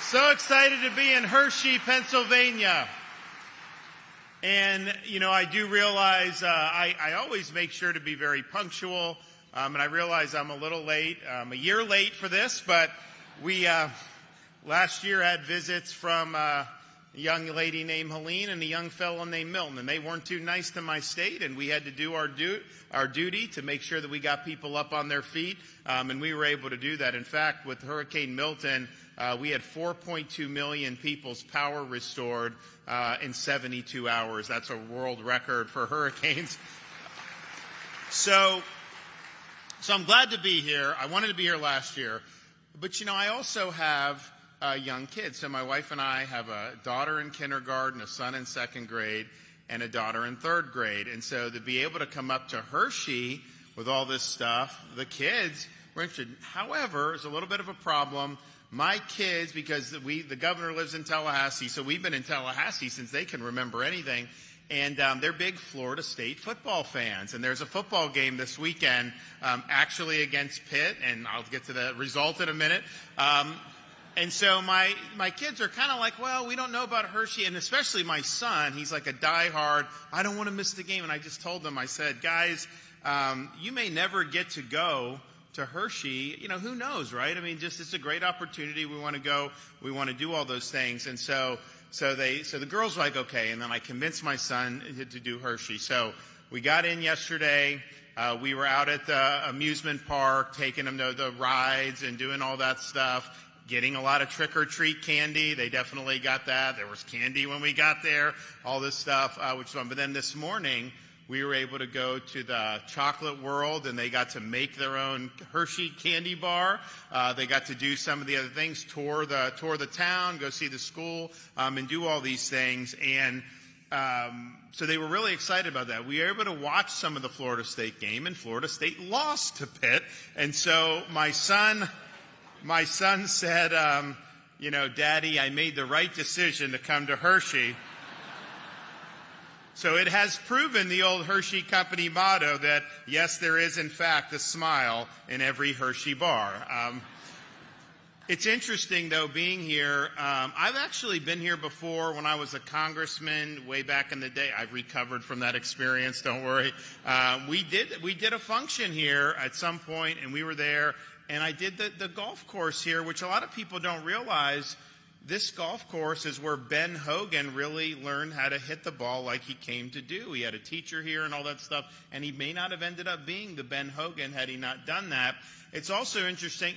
So excited to be in Hershey, Pennsylvania. And, you know, I do realize I always make sure to be very punctual, and I realize I'm a little late. I'm a year late for this, but we last year had visits from a young lady named Helene and a young fellow named Milton, and they weren't too nice to my state, and we had to do our duty to make sure that we got people up on their feet, and we were able to do that. In fact, with Hurricane Milton, we had 4.2 million people's power restored in 72 hours. That's a world record for hurricanes. So I'm glad to be here. I wanted to be here last year. But, you know, I also have young kids. So my wife and I have a daughter in kindergarten, a son in second grade, and a daughter in third grade. And so to be able to come up to Hershey with all this stuff, the kids were interested. However, there's a little bit of a problem. My kids, because the governor lives in Tallahassee, so we've been in Tallahassee since they can remember anything, and they're big Florida State football fans. And there's a football game this weekend, actually against Pitt, and I'll get to the result in a minute. And so my kids are kind of like, well, we don't know about Hershey, and especially my son, he's like a diehard, I don't want to miss the game. And I just told them, I said, guys, you may never get to go to Hershey, you know, who knows, right? I mean, just it's a great opportunity. We want to go. We want to do all those things. And so the girls were like, okay. And then I convinced my son to do Hershey. So we got in yesterday. We were out at the amusement park, taking them to the rides and doing all that stuff, getting a lot of trick-or-treat candy. They definitely got that. There was candy when we got there, all this stuff, which was fun. But then this morning, we were able to go to the chocolate world, and they got to make their own Hershey candy bar. They got to do some of the other things, tour the town, go see the school, and do all these things. And so they were really excited about that. We were able to watch some of the Florida State game, and Florida State lost to Pitt. And so my son said, you know, Daddy, I made the right decision to come to Hershey. So it has proven the old Hershey Company motto that, yes, there is, in fact, a smile in every Hershey bar. It's interesting, though, being here. I've actually been here before when I was a congressman way back in the day. I've recovered from that experience, don't worry. We did a function here at some point, and we were there. And I did the golf course here, which a lot of people don't realize. This golf course is where Ben Hogan really learned how to hit the ball like he came to do. He had a teacher here and all that stuff, and he may not have ended up being the Ben Hogan had he not done that. It's also interesting,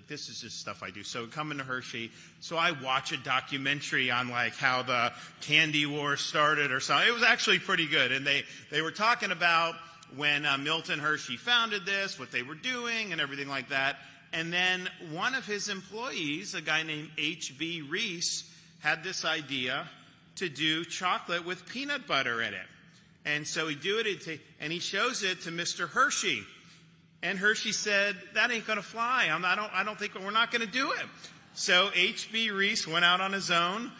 this is just stuff I do. So coming to Hershey, so I watch a documentary on like how the candy war started or something. It was actually pretty good, and they were talking about when Milton Hershey founded this, what they were doing and everything like that. And then one of his employees, a guy named H.B. Reese, had this idea to do chocolate with peanut butter in it. And so he'd do it, and he shows it to Mr. Hershey. And Hershey said, that ain't going to fly. I don't think we're not going to do it. So H.B. Reese went out on his own,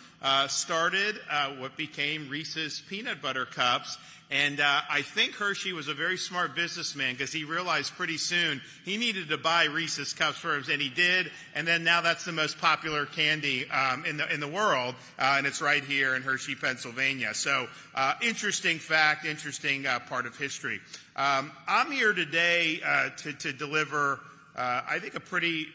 started what became Reese's Peanut Butter Cups. And I think Hershey was a very smart businessman because he realized pretty soon he needed to buy Reese's Cups for him, and he did. And then now that's the most popular candy in the world, and it's right here in Hershey, Pennsylvania. So interesting fact, interesting part of history. I'm here today to deliver, I think, a pretty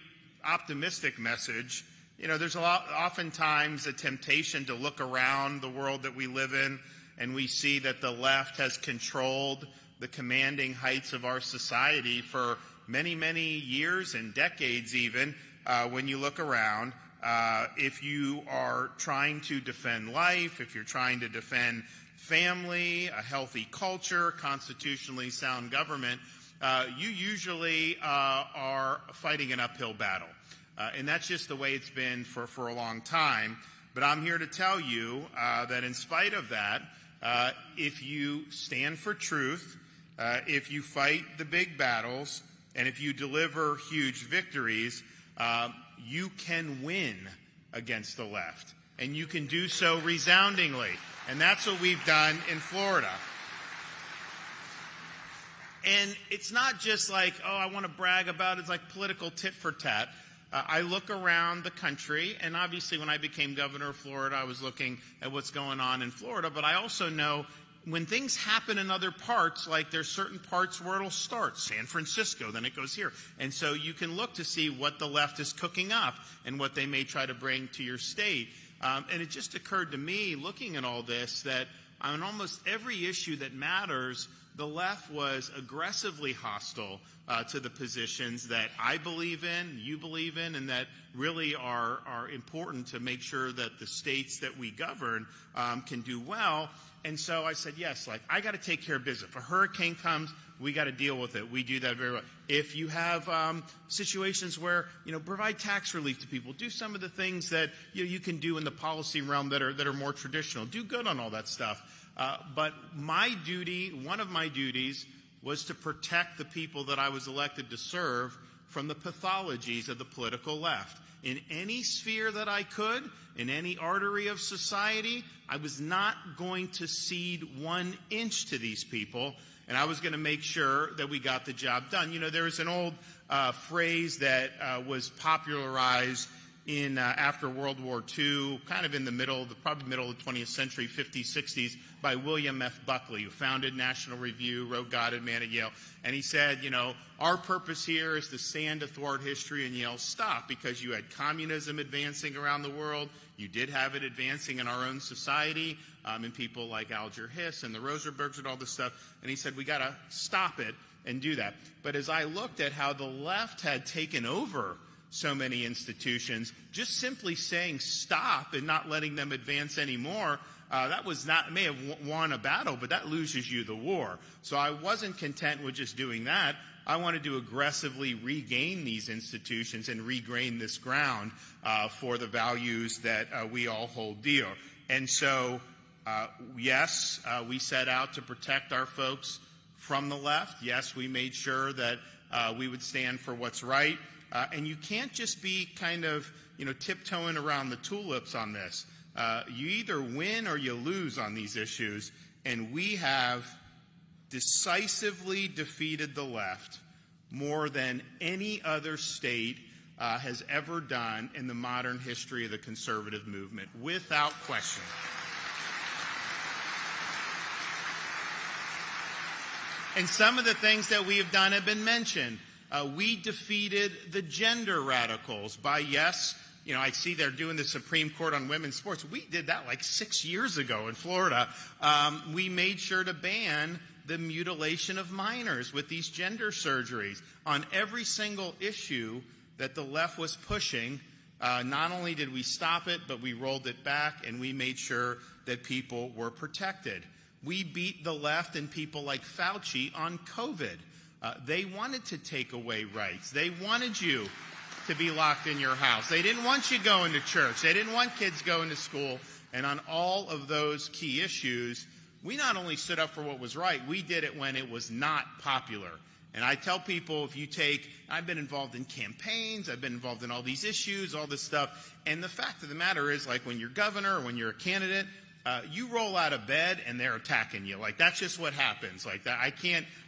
optimistic message. You know, there's oftentimes a temptation to look around the world that we live in, and we see that the left has controlled the commanding heights of our society for many, many years and decades even. When you look around, if you are trying to defend life, if you're trying to defend family, a healthy culture, constitutionally sound government, you usually are fighting an uphill battle. And that's just the way it's been for a long time. But I'm here to tell you that in spite of that, if you stand for truth, if you fight the big battles, and if you deliver huge victories, you can win against the left. And you can do so resoundingly. And that's what we've done in Florida. And it's not just like, oh, I want to brag about it. It's like political tit for tat. I look around the country, and obviously when I became governor of Florida, I was looking at what's going on in Florida, but I also know when things happen in other parts, like there's certain parts where it'll start, San Francisco, then it goes here. And so you can look to see what the left is cooking up and what they may try to bring to your state. And it just occurred to me, looking at all this, that on almost every issue that matters, the left was aggressively hostile to the positions that I believe in, you believe in, and that really are important to make sure that the states that we govern can do well. And so I said, yes, like, I got to take care of business. If a hurricane comes, we got to deal with it. We do that very well. If you have situations where, provide tax relief to people, do some of the things that you can do in the policy realm that are more traditional. Do good on all that stuff. But my duty, one of my duties, was to protect the people that I was elected to serve from the pathologies of the political left. In any sphere that I could, in any artery of society, I was not going to cede 1 inch to these people, and I was going to make sure that we got the job done. There was an old phrase that was popularized in after World War II, kind of in the probably middle of the 20th century, 50s, 60s, by William F. Buckley, who founded National Review, wrote God and Man at Yale. And he said, our purpose here is to stand athwart history and yell stop, because you had communism advancing around the world. You did have it advancing in our own society, and people like Alger Hiss and the Rosenbergs and all this stuff. And he said, we got to stop it and do that. But as I looked at how the left had taken over so many institutions, just simply saying stop and not letting them advance anymore, that was not, may have won a battle, but that loses you the war. So I wasn't content with just doing that. I wanted to aggressively regain these institutions and regain this ground for the values that we all hold dear. And so, yes, we set out to protect our folks from the left. Yes, we made sure that we would stand for what's right. And you can't just be kind of, tiptoeing around the tulips on this. You either win or you lose on these issues, and we have decisively defeated the left more than any other state has ever done in the modern history of the conservative movement, without question. And some of the things that we have done have been mentioned. We defeated the gender radicals by, yes, I see they're doing the Supreme Court on women's sports. We did that like 6 years ago in Florida. We made sure to ban the mutilation of minors with these gender surgeries. On every single issue that the left was pushing, not only did we stop it, but we rolled it back, and we made sure that people were protected. We beat the left and people like Fauci on COVID. They wanted to take away rights. They wanted you to be locked in your house. They didn't want you going to church. They didn't want kids going to school. And on all of those key issues, we not only stood up for what was right, we did it when it was not popular. And I tell people, I've been involved in campaigns, I've been involved in all these issues, all this stuff. And the fact of the matter is, like, when you're governor or when you're a candidate, you roll out of bed and they're attacking you. Like, that's just what happens. Like that,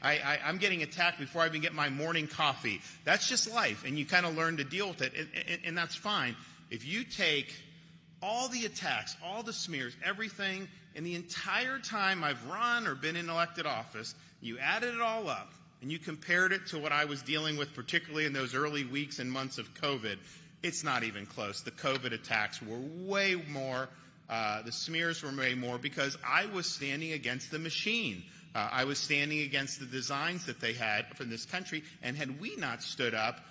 I'm getting attacked before I even get my morning coffee. That's just life, and you kind of learn to deal with it, and that's fine. If you take all the attacks, all the smears, everything, and the entire time I've run or been in elected office, you added it all up, and you compared it to what I was dealing with, particularly in those early weeks and months of COVID, it's not even close. The COVID attacks were way more. The smears were way more, because I was standing against the machine. I was standing against the designs that they had for this country, and had we not stood up,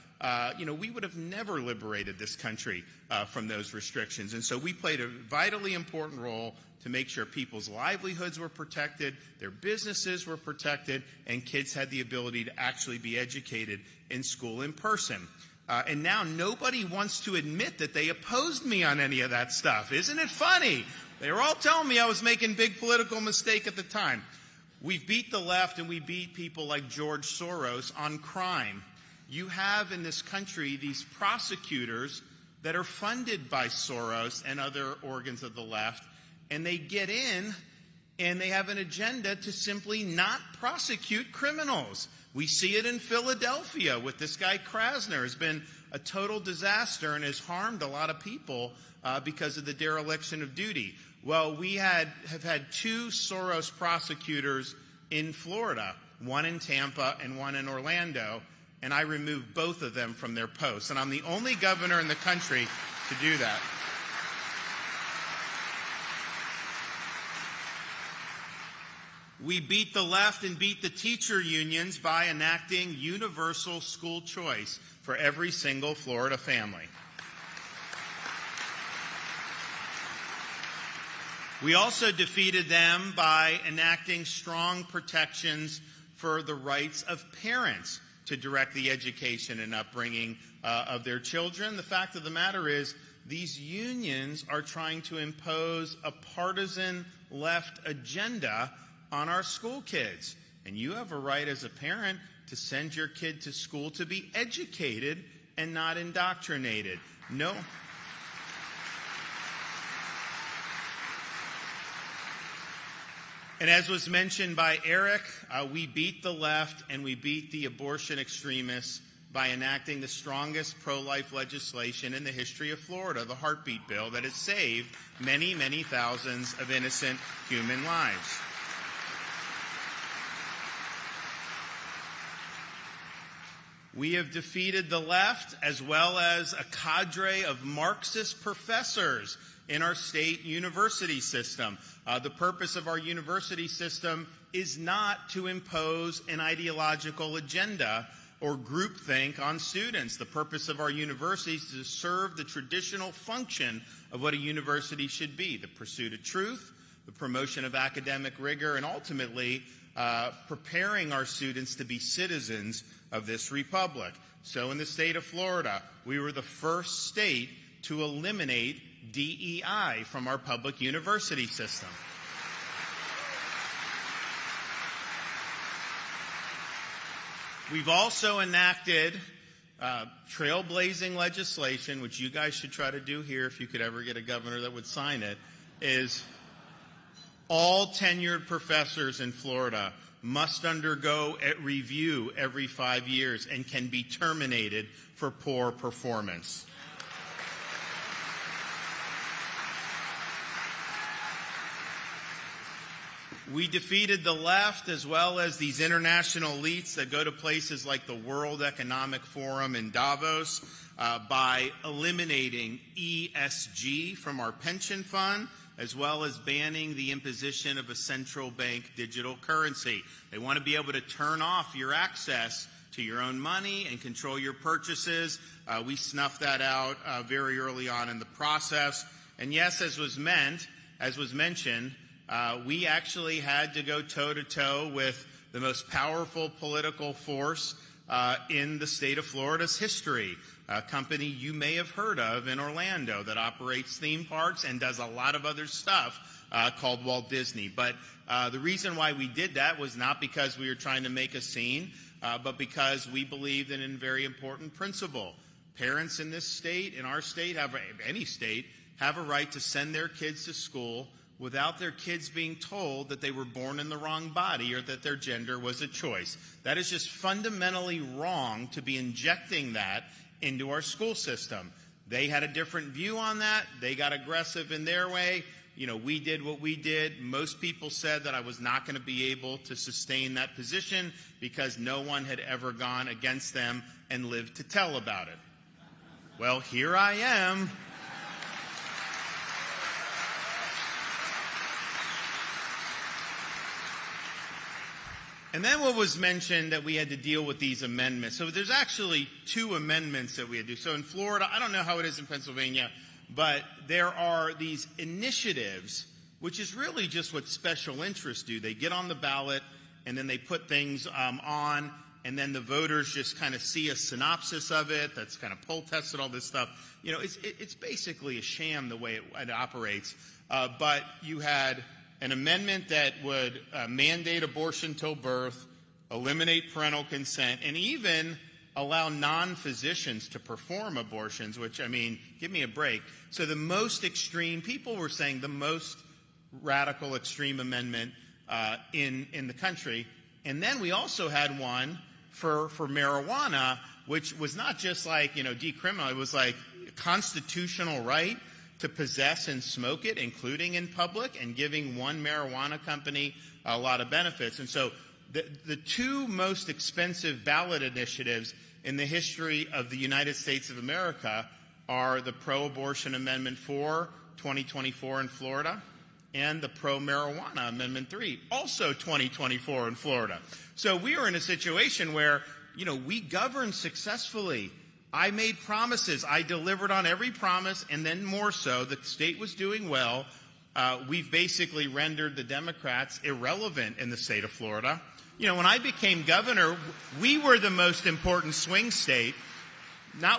we would have never liberated this country from those restrictions. And so we played a vitally important role to make sure people's livelihoods were protected, their businesses were protected, and kids had the ability to actually be educated in school in person. And now nobody wants to admit that they opposed me on any of that stuff. Isn't it funny? They were all telling me I was making a big political mistake at the time. We've beat the left, and we beat people like George Soros on crime. You have in this country these prosecutors that are funded by Soros and other organs of the left, and they get in and they have an agenda to simply not prosecute criminals. We see it in Philadelphia with this guy Krasner has been a total disaster and has harmed a lot of people because of the dereliction of duty. Well, we have had 2 Soros prosecutors in Florida, one in Tampa and one in Orlando, and I removed both of them from their posts. And I'm the only governor in the country to do that. We beat the left and beat the teacher unions by enacting universal school choice for every single Florida family. We also defeated them by enacting strong protections for the rights of parents to direct the education and upbringing of their children. The fact of the matter is, these unions are trying to impose a partisan left agenda on our school kids. And you have a right as a parent to send your kid to school to be educated and not indoctrinated. No. And as was mentioned by Eric, we beat the left and we beat the abortion extremists by enacting the strongest pro-life legislation in the history of Florida, the heartbeat bill, that has saved many, many thousands of innocent human lives. We have defeated the left as well as a cadre of Marxist professors in our state university system. The purpose of our university system is not to impose an ideological agenda or groupthink on students. The purpose of our university is to serve the traditional function of what a university should be: the pursuit of truth, the promotion of academic rigor, and ultimately preparing our students to be citizens of this republic. So in the state of Florida, we were the first state to eliminate DEI from our public university system. We've also enacted trailblazing legislation, which you guys should try to do here if you could ever get a governor that would sign it, is all tenured professors in Florida must undergo a review every 5 years and can be terminated for poor performance. We defeated the left as well as these international elites that go to places like the World Economic Forum in Davos by eliminating ESG from our pension fund, as well as banning the imposition of a central bank digital currency. They want to be able to turn off your access to your own money and control your purchases. We snuffed that out very early on in the process. And yes, as was mentioned, we actually had to go toe-to-toe with the most powerful political force in the state of Florida's history, a company you may have heard of in Orlando that operates theme parks and does a lot of other stuff called Walt Disney. But the reason why we did that was not because we were trying to make a scene, but because we believed in a very important principle. Parents in this state, in our state, any state, have a right to send their kids to school without their kids being told that they were born in the wrong body or that their gender was a choice. That is just fundamentally wrong to be injecting that into our school system. They had a different view on that. They got aggressive in their way. You know, we did what we did. Most people said that I was not going to be able to sustain that position because no one had ever gone against them and lived to tell about it. Well, here I am. And then what was mentioned that we had to deal with these amendments. So there's actually 2 amendments that we had to do. So in Florida, I don't know how it is in Pennsylvania, but there are these initiatives, which is really just what special interests do. They get on the ballot, and then they put things on, and then the voters just kind of see a synopsis of it that's kind of poll tested, all this stuff. You know, it's basically a sham the way it operates. But you had an amendment that would mandate abortion till birth, eliminate parental consent, and even allow non-physicians to perform abortions, which, I mean, give me a break. So the most extreme, people were saying the most radical extreme amendment in the country. And then we also had one for marijuana which was not just like, decriminal. It was like a constitutional right to possess and smoke it, including in public, and giving one marijuana company a lot of benefits. And so the two most expensive ballot initiatives in the history of the United States of America are the Pro-Abortion Amendment 4, 2024 in Florida, and the Pro-Marijuana Amendment 3, also 2024 in Florida. So we were in a situation where, we governed successfully. I made promises. I delivered on every promise, and then more so. The state was doing well. We've basically rendered the Democrats irrelevant in the state of Florida. When I became governor, we were the most important swing state.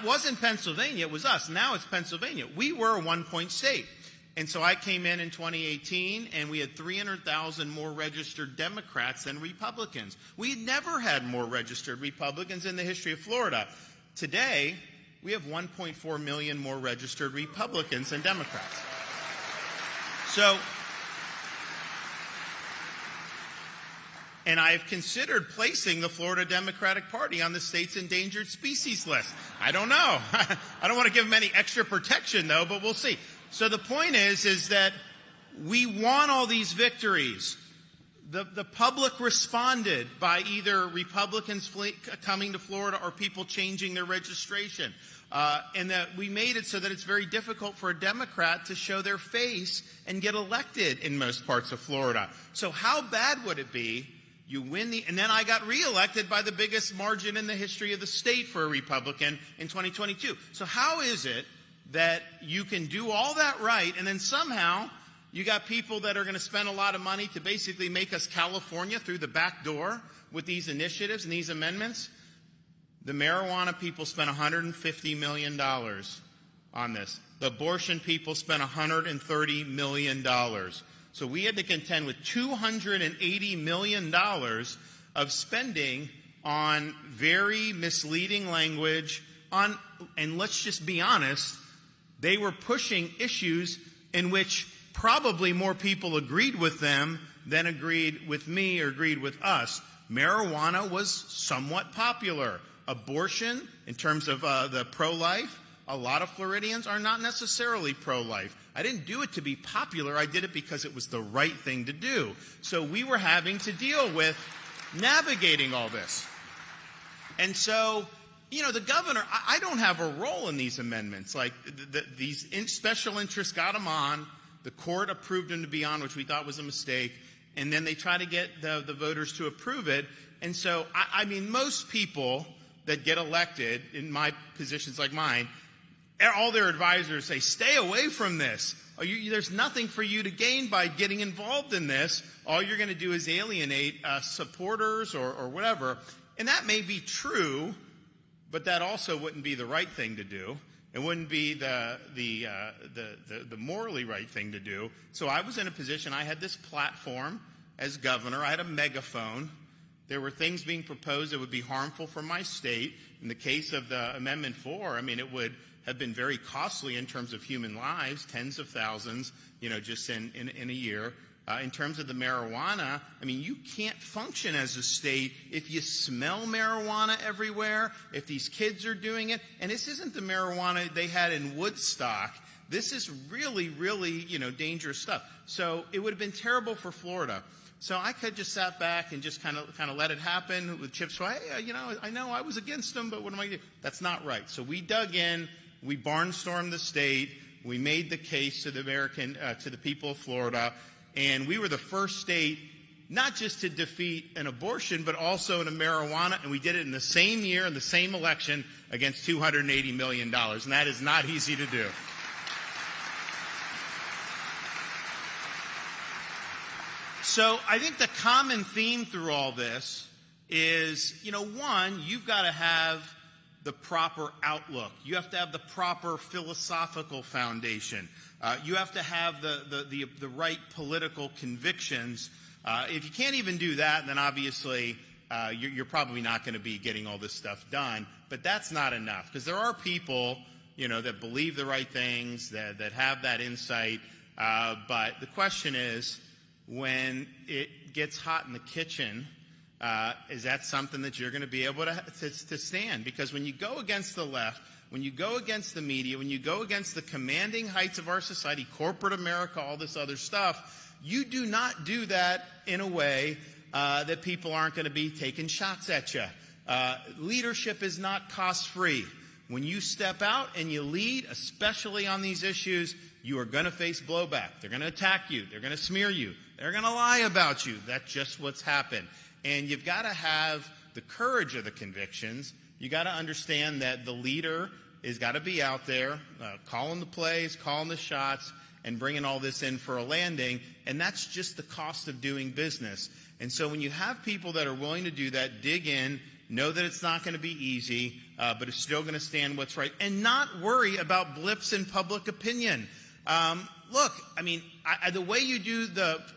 Wasn't Pennsylvania, it was us. Now it's Pennsylvania. We were a 1-point state. And so I came in 2018, and we had 300,000 more registered Democrats than Republicans. We never had more registered Republicans in the history of Florida. Today, we have 1.4 million more registered Republicans than Democrats. And I've considered placing the Florida Democratic Party on the state's endangered species list. I don't know. I don't want to give them any extra protection, though, but we'll see. So the point is that we won all these victories. The public responded by either Republicans coming to Florida or people changing their registration. And that we made it so that it's very difficult for a Democrat to show their face and get elected in most parts of Florida. So how bad would it be? You win and then I got reelected by the biggest margin in the history of the state for a Republican in 2022. So how is it that you can do all that right, and then somehow you got people that are going to spend a lot of money to basically make us California through the back door with these initiatives and these amendments? The marijuana people spent $150 million on this. The abortion people spent $130 million. So we had to contend with $280 million of spending on very misleading language and let's just be honest, they were pushing issues in which probably more people agreed with them than agreed with me or agreed with us. Marijuana was somewhat popular. Abortion, in terms of the pro-life, a lot of Floridians are not necessarily pro-life. I didn't do it to be popular. I did it because it was the right thing to do. So we were having to deal with navigating all this. And so, the governor, I don't have a role in these amendments. Like, these special interests got them on. The court approved them to be on, which we thought was a mistake. And then they try to get the voters to approve it. And so, most people that get elected in my positions like mine, all their advisors say, stay away from this. There's nothing for you to gain by getting involved in this. All you're going to do is alienate supporters or whatever. And that may be true, but that also wouldn't be the right thing to do. It wouldn't be the morally right thing to do. So I was in a position, I had this platform as governor. I had a megaphone. There were things being proposed that would be harmful for my state. In the case of the Amendment 4, it would have been very costly in terms of human lives, tens of thousands, just in a year. In terms of the marijuana, you can't function as a state if you smell marijuana everywhere, if these kids are doing it. And this isn't the marijuana they had in Woodstock. This is really, really, dangerous stuff. So it would have been terrible for Florida. So I could just sat back and just kind of let it happen with chips. So, I know I was against them, but what am I going to do? That's not right. So we dug in. We barnstormed the state. We made the case to the people of Florida. And we were the first state not just to defeat an abortion, but also in a marijuana. And we did it in the same year, in the same election, against $280 million. And that is not easy to do. So I think the common theme through all this is, one, you've got to have the proper outlook. You have to have the proper philosophical foundation. You have to have the right political convictions. If you can't even do that, then obviously you're probably not going to be getting all this stuff done. But that's not enough, because there are people, that believe the right things, that have that insight. But the question is, when it gets hot in the kitchen is that something that you're going to be able to stand? Because when you go against the left, when you go against the media, when you go against the commanding heights of our society, corporate America, all this other stuff, you do not do that in a way that people aren't going to be taking shots at you. Leadership is not cost-free. When you step out and you lead, especially on these issues, you are going to face blowback. They're going to attack you. They're going to smear you. They're going to lie about you. That's just what's happened. And you've got to have the courage of the convictions. You've got to understand that the leader has got to be out there calling the plays, calling the shots, and bringing all this in for a landing. And that's just the cost of doing business. And so when you have people that are willing to do that, dig in, know that it's not going to be easy, but it's still going to stand what's right, and not worry about blips in public opinion. Look, I mean, the way you do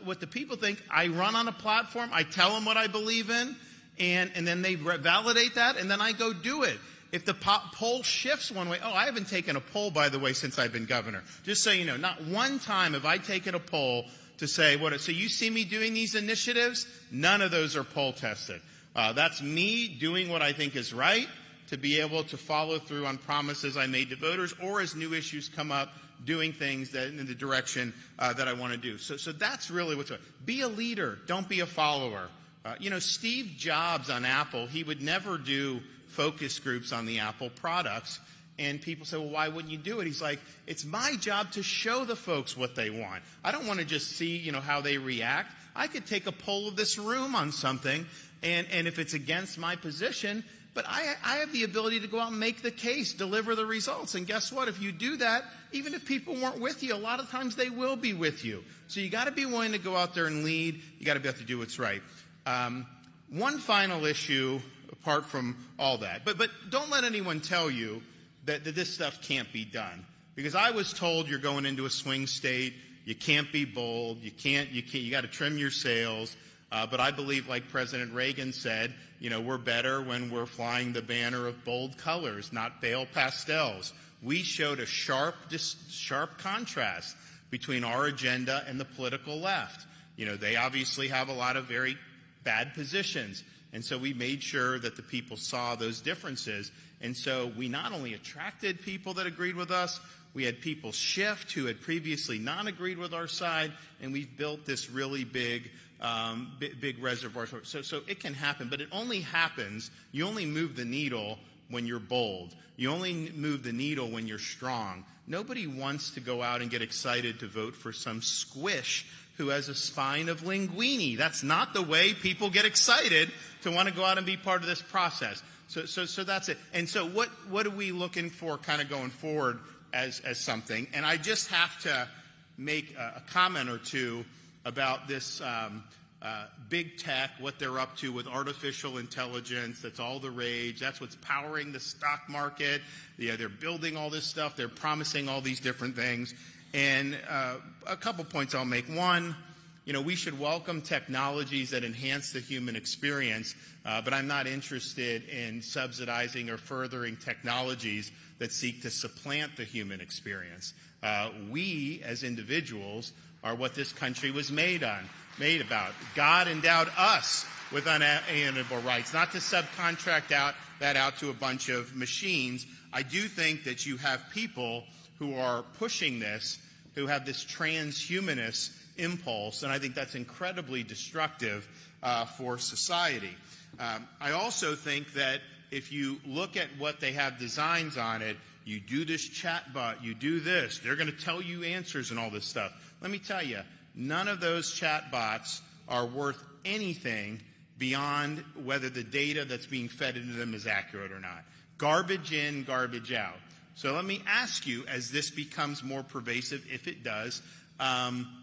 what the people think, I run on a platform, I tell them what I believe in, and then they validate that, and then I go do it. If the poll shifts one way, I haven't taken a poll, by the way, since I've been governor. Just so you know, not one time have I taken a poll to say, so you see me doing these initiatives? None of those are poll tested. That's me doing what I think is right to be able to follow through on promises I made to voters, or as new issues come up, doing things that in the direction that I want to do. So that's really what's right. Be a leader. Don't be a follower. Steve Jobs on Apple, he would never do focus groups on the Apple products. And people say, well, why wouldn't you do it? He's like, it's my job to show the folks what they want. I don't want to just see, how they react. I could take a poll of this room on something, and if it's against my position, but I have the ability to go out and make the case, deliver the results. And guess what? If you do that, even if people weren't with you, a lot of times they will be with you. So you got to be willing to go out there and lead. You got to be able to do what's right. One final issue, apart from all that, but don't let anyone tell you that this stuff can't be done. Because I was told you're going into a swing state, you can't be bold, you got to trim your sails. But I believe, like President Reagan said, we're better when we're flying the banner of bold colors, not pale pastels. We showed a sharp contrast between our agenda and the political left. They obviously have a lot of very bad positions. And so we made sure that the people saw those differences. And so we not only attracted people that agreed with us, we had people shift who had previously not agreed with our side, and we've built this really big reservoir. So it can happen, but it only happens, you only move the needle when you're bold. You only move the needle when you're strong. Nobody wants to go out and get excited to vote for some squish who has a spine of linguine. That's not the way people get excited to want to go out and be part of this process. So that's it. And so what are we looking for kind of going forward as something? And I just have to make a comment or two about this big tech, what they're up to with artificial intelligence. That's all the rage. That's what's powering the stock market. They're building all this stuff. They're promising all these different things. And a couple points I'll make. One, we should welcome technologies that enhance the human experience, but I'm not interested in subsidizing or furthering technologies that seek to supplant the human experience. We, as individuals, are what this country was made about. God endowed us with unalienable rights, not to subcontract that out to a bunch of machines. I do think that you have people who are pushing this, who have this transhumanist impulse, and I think that's incredibly destructive for society. I also think that if you look at what they have designs on it, you do this chatbot, you do this, they're going to tell you answers and all this stuff. Let me tell you, none of those chatbots are worth anything beyond whether the data that's being fed into them is accurate or not. Garbage in, garbage out. So let me ask you, as this becomes more pervasive, if it does,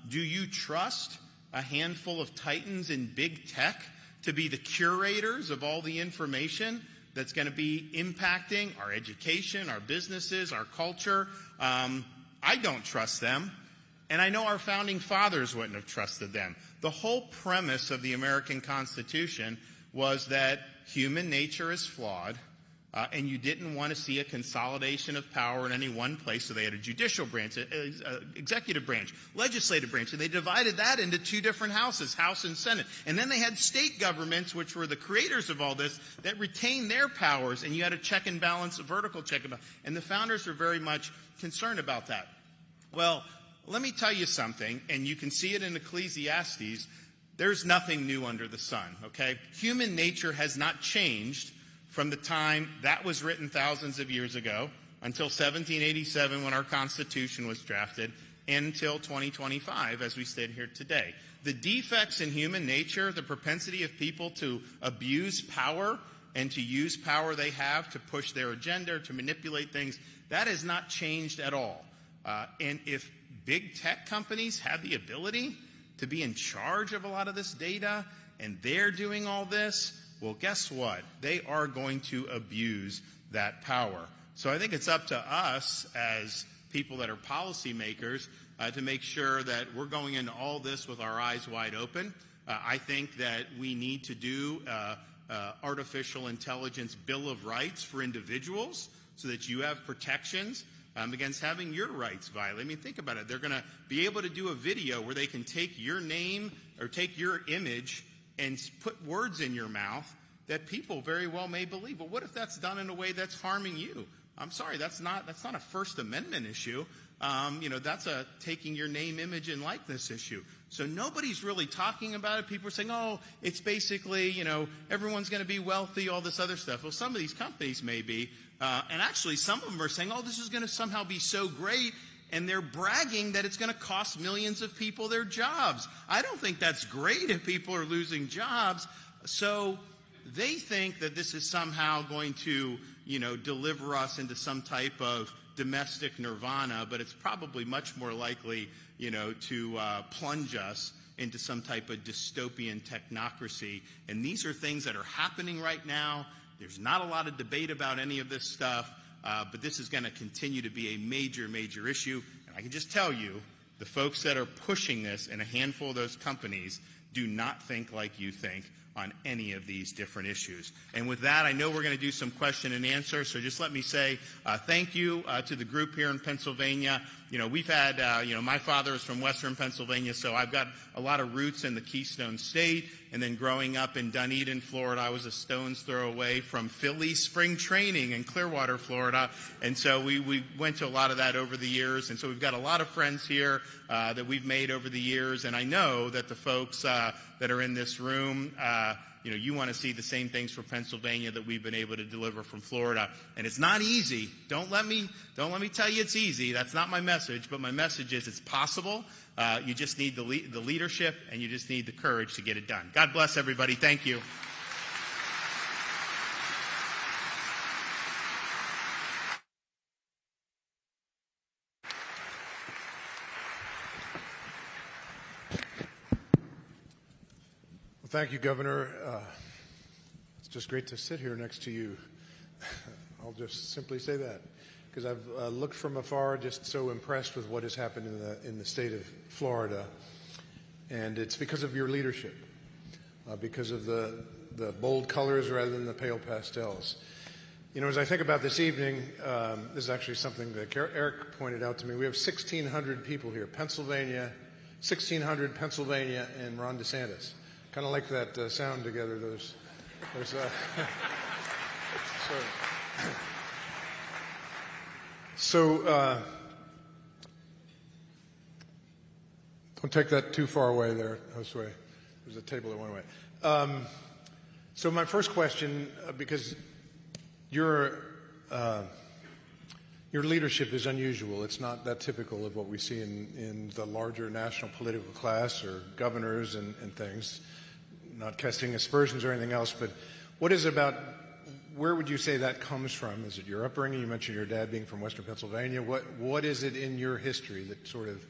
do you trust a handful of titans in big tech to be the curators of all the information that's going to be impacting our education, our businesses, our culture? I don't trust them. And I know our founding fathers wouldn't have trusted them. The whole premise of the American Constitution was that human nature is flawed. and you didn't want to see a consolidation of power in any one place, so they had a judicial branch, executive branch, legislative branch, and they divided that into two different houses, House and Senate. And then they had state governments, which were the creators of all this, that retained their powers, and you had a check and balance, a vertical check and balance. And the founders were very much concerned about that. Well, let me tell you something, and you can see it in Ecclesiastes. There's nothing new under the sun, okay? Human nature has not changed from the time that was written thousands of years ago until 1787 when our Constitution was drafted, until 2025 as we stand here today. The defects in human nature, the propensity of people to abuse power and to use power they have to push their agenda, to manipulate things, that has not changed at all. And if big tech companies have the ability to be in charge of a lot of this data and they're doing all this, well, guess what? They are going to abuse that power. So I think it's up to us as people that are policymakers to make sure that we're going into all this with our eyes wide open. I think that we need to do artificial intelligence bill of rights for individuals so that you have protections against having your rights violated. I mean, think about it. They're going to be able to do a video where they can take your name or take your image and put words in your mouth that people very well may believe. But what if that's done in a way that's harming you? I'm sorry, that's not a First Amendment issue. That's a taking your name, image, and likeness issue. So nobody's really talking about it. People are saying, oh, it's basically, everyone's going to be wealthy, all this other stuff. Well, some of these companies may be. And actually, some of them are saying, oh, this is going to somehow be so great. And they're bragging that it's going to cost millions of people their jobs. I don't think that's great if people are losing jobs. So they think that this is somehow going to, deliver us into some type of domestic nirvana, but it's probably much more likely, to plunge us into some type of dystopian technocracy. And these are things that are happening right now. There's not a lot of debate about any of this stuff. But this is going to continue to be a major, major issue. And I can just tell you, the folks that are pushing this and a handful of those companies do not think like you think on any of these different issues. And with that, I know we're going to do some question and answer, so just let me say thank you to the group here in Pennsylvania. We've had, my father is from Western Pennsylvania, so I've got a lot of roots in the Keystone State. And then growing up in Dunedin, Florida, I was a stone's throw away from Philly spring training in Clearwater, Florida. And so we went to a lot of that over the years. And so we've got a lot of friends here that we've made over the years. And I know that the folks that are in this room, you want to see the same things for Pennsylvania that we've been able to deliver from Florida. And it's not easy. Don't let me tell you it's easy. That's not my message. But my message is it's possible. You just need the leadership, and you just need the courage to get it done. God bless everybody. Thank you. Well, thank you, Governor. It's just great to sit here next to you. I'll just simply say that, because I've looked from afar, just so impressed with what has happened in the state of Florida, and it's because of your leadership, because of the bold colors rather than the pale pastels. As I think about this evening, this is actually something that Eric pointed out to me. We have 1,600 people here, 1,600 Pennsylvania and Ron DeSantis. Kind of like that sound together. So don't take that too far away there, Josue. There's a table that went away. So my first question, because your leadership is unusual. It's not that typical of what we see in the larger national political class or governors and things. Not casting aspersions or anything else, but what is it about? Where would you say that comes from? Is it your upbringing? You mentioned your dad being from Western Pennsylvania. What is it in your history that sort of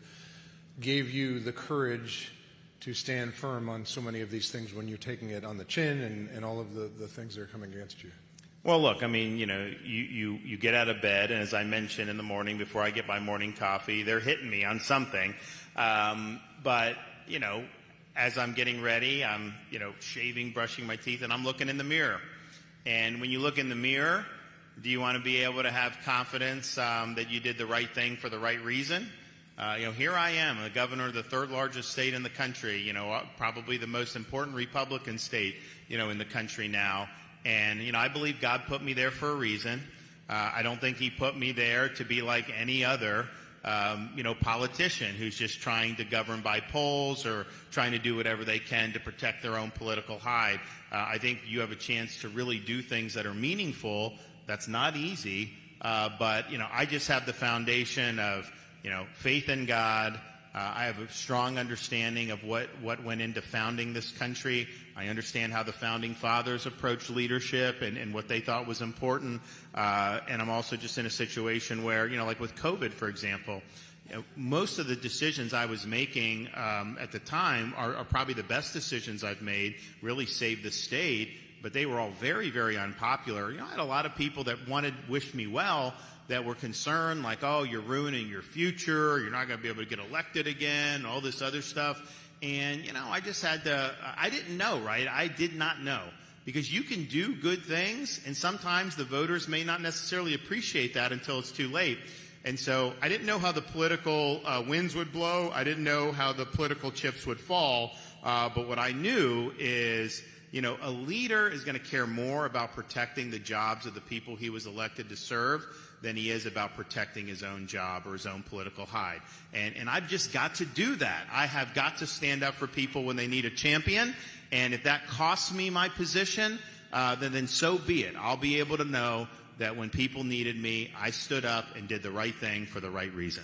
gave you the courage to stand firm on so many of these things when you're taking it on the chin and all of the things that are coming against you? Well, look, I mean, you get out of bed, and as I mentioned in the morning before I get my morning coffee, they're hitting me on something. But as I'm getting ready, I'm, shaving, brushing my teeth, and I'm looking in the mirror. And when you look in the mirror, Do you want to be able to have confidence that you did the right thing for the right reason? Here I am, the governor of the third largest state in the country, probably the most important Republican state, in the country now. And, I believe God put me there for a reason. I don't think he put me there to be like any other, politician who's just trying to govern by polls or trying to do whatever they can to protect their own political hide. I think you have a chance to really do things that are meaningful. That's not easy, but, I just have the foundation of, faith in God. I have a strong understanding of what went into founding this country. I understand how the founding fathers approached leadership and what they thought was important. And I'm also just in a situation where, like with COVID, for example, most of the decisions I was making at the time are probably the best decisions I've made, really saved the state, but they were all very, very unpopular. I had a lot of people that wished me well, that were concerned, like, oh, you're ruining your future, you're not going to be able to get elected again, all this other stuff. And, I just had to, I didn't know, right? I did not know. Because you can do good things, and sometimes the voters may not necessarily appreciate that until it's too late. And so I didn't know how the political winds would blow. I didn't know how the political chips would fall. But what I knew is, a leader is going to care more about protecting the jobs of the people he was elected to serve than he is about protecting his own job or his own political hide. And I've just got to do that. I have got to stand up for people when they need a champion. And if that costs me my position, then so be it. I'll be able to know that when people needed me, I stood up and did the right thing for the right reason.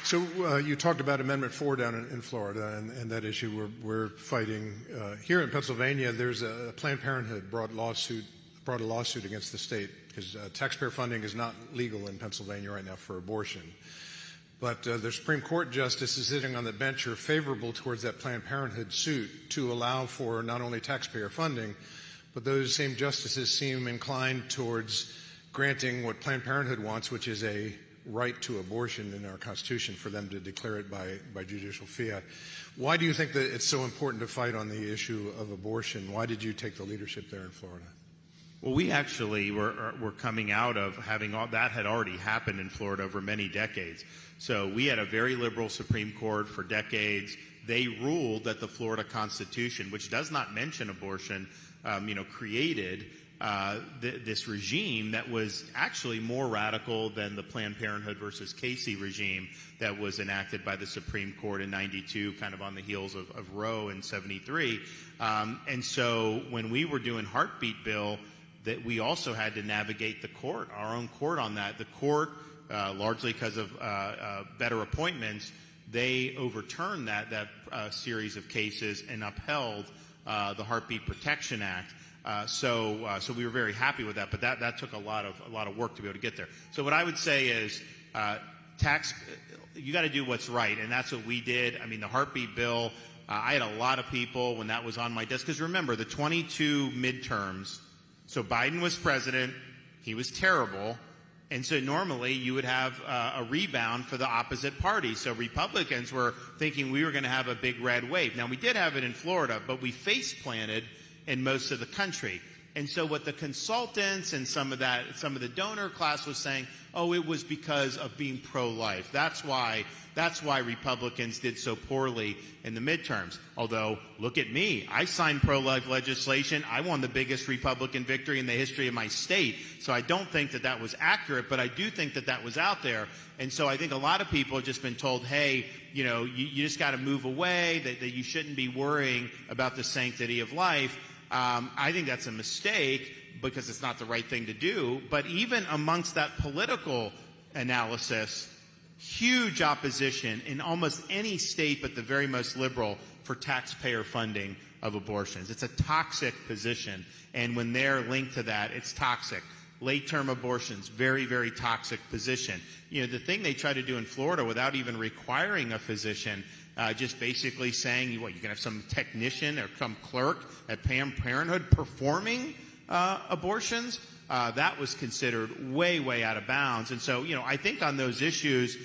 So you talked about Amendment 4 down in Florida and that issue we're fighting. Here in Pennsylvania, there's a Planned Parenthood brought a lawsuit against the state because taxpayer funding is not legal in Pennsylvania right now for abortion. But the Supreme Court justices sitting on the bench are favorable towards that Planned Parenthood suit to allow for not only taxpayer funding, but those same justices seem inclined towards granting what Planned Parenthood wants, which is a right to abortion in our Constitution for them to declare it by judicial fiat. Why do you think that it's so important to fight on the issue of abortion? Why did you take the leadership there in Florida? Well, we actually were coming out of having all that had already happened in Florida over many decades. So we had a very liberal Supreme Court for decades. They ruled that the Florida Constitution, which does not mention abortion, created this regime that was actually more radical than the Planned Parenthood versus Casey regime that was enacted by the Supreme Court in 92, kind of on the heels of Roe in 73. And so when we were doing Heartbeat Bill, that we also had to navigate the court, our own court on that. The court, largely because of better appointments, they overturned that series of cases and upheld the Heartbeat Protection Act. So we were very happy with that, but that took a lot of work to be able to get there. So what I would say is, you got to do what's right, and that's what we did. I mean, the Heartbeat Bill, I had a lot of people when that was on my desk, because remember, the 22 midterms, so Biden was president, he was terrible, and so normally you would have a rebound for the opposite party. So Republicans were thinking we were going to have a big red wave. Now, we did have it in Florida, but we face-planted in most of the country. And so what the consultants and some of the donor class was saying, oh, it was because of being pro-life. That's why Republicans did so poorly in the midterms. Although, look at me. I signed pro-life legislation. I won the biggest Republican victory in the history of my state. So I don't think that was accurate, but I do think that was out there. And so I think a lot of people have just been told, hey, you just got to move away, that you shouldn't be worrying about the sanctity of life. I think that's a mistake because it's not the right thing to do. But even amongst that political analysis, huge opposition in almost any state but the very most liberal for taxpayer funding of abortions. It's a toxic position, and when they're linked to that, it's toxic. Late-term abortions, very, very toxic position. The thing they try to do in Florida without even requiring a physician, just basically saying, you can have some technician or some clerk at Planned Parenthood performing abortions, that was considered way, way out of bounds. And so, I think on those issues,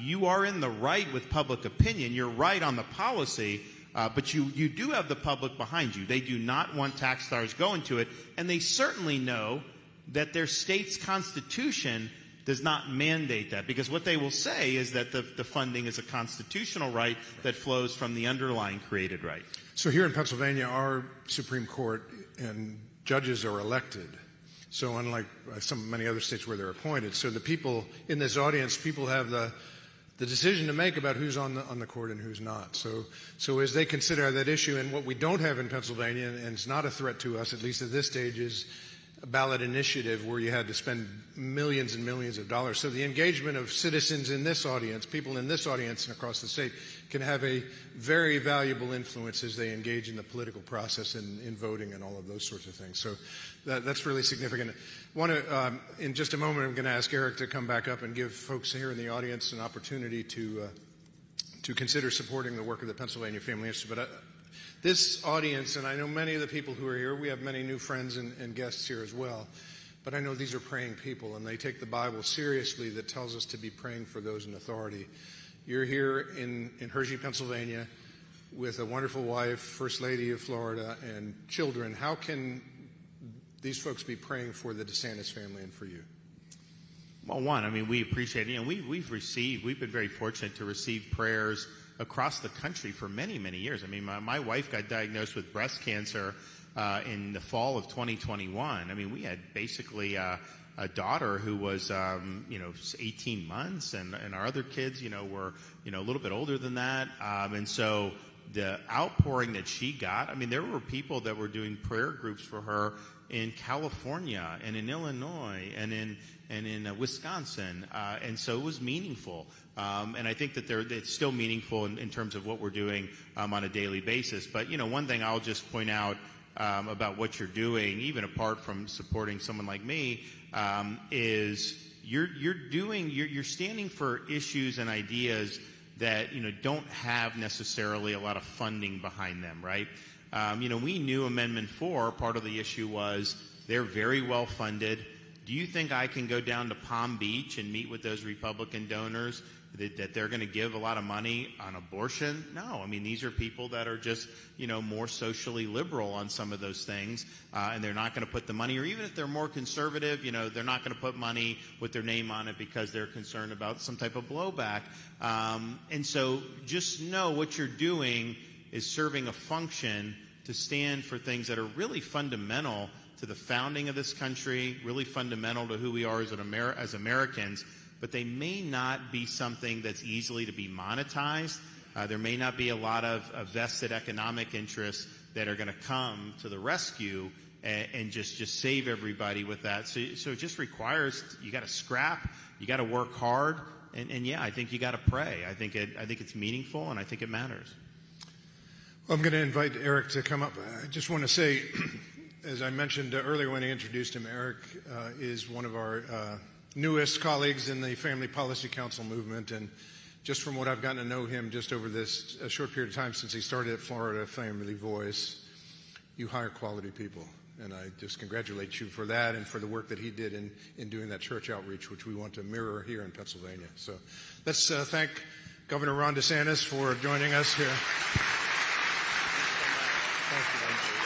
you are in the right with public opinion. You're right on the policy. But you do have the public behind you. They do not want tax dollars going to it, and they certainly know that their state's constitution does not mandate that, because what they will say is that the funding is a constitutional right that flows from the underlying created right. So here in Pennsylvania, our Supreme Court and judges are elected. So unlike many other states where they're appointed, so the people in this audience, people have the decision to make about who's on the court and who's not. So as they consider that issue, and what we don't have in Pennsylvania, and it's not a threat to us, at least at this stage, is a ballot initiative where you had to spend millions and millions of dollars. So the engagement of citizens in this audience, people in this audience and across the state, can have a very valuable influence as they engage in the political process and in voting and all of those sorts of things. So that's really significant. In just a moment, I'm going to ask Eric to come back up and give folks here in the audience an opportunity to consider supporting the work of the Pennsylvania Family Institute. But this audience, and I know many of the people who are here, we have many new friends and guests here as well, but I know these are praying people, and they take the Bible seriously that tells us to be praying for those in authority. You're here in Hershey, Pennsylvania, with a wonderful wife, First Lady of Florida, and children. How can these folks be praying for the DeSantis family and for you? Well, one, I mean, we appreciate it. We've been very fortunate to receive prayers across the country for many, many years. I mean, my wife got diagnosed with breast cancer in the fall of 2021. I mean, we had basically a daughter who was, 18 months, and our other kids, were, a little bit older than that. And so the outpouring that she got, I mean, there were people that were doing prayer groups for her in California and in Illinois and in Wisconsin. And so it was meaningful. And I think that it's still meaningful in terms of what we're doing on a daily basis. But, one thing I'll just point out about what you're doing, even apart from supporting someone like me, is you're standing for issues and ideas that, don't have necessarily a lot of funding behind them, right? We knew Amendment 4, part of the issue was they're very well funded. Do you think I can go down to Palm Beach and meet with those Republican donors that they're going to give a lot of money on abortion? No. I mean, these are people that are just, more socially liberal on some of those things, and they're not going to put the money, or even if they're more conservative, they're not going to put money with their name on it because they're concerned about some type of blowback. And so just know what you're doing is serving a function to stand for things that are really fundamental to the founding of this country, really fundamental to who we are as Americans, but they may not be something that's easily to be monetized. There may not be a lot of vested economic interests that are going to come to the rescue and just save everybody with that. So it just requires, you got to scrap, you got to work hard, and yeah, I think you got to pray. I think it's meaningful, and I think it matters. Well, I'm going to invite Eric to come up. I just want to say, as I mentioned earlier when I introduced him, Eric is one of our newest colleagues in the Family Policy Council movement, and just from what I've gotten to know him just over this short period of time since he started at Florida Family Voice, you hire quality people, and I just congratulate you for that and for the work that he did in doing that church outreach, which we want to mirror here in Pennsylvania. So let's thank Governor Ron DeSantis for joining us here. Thank you.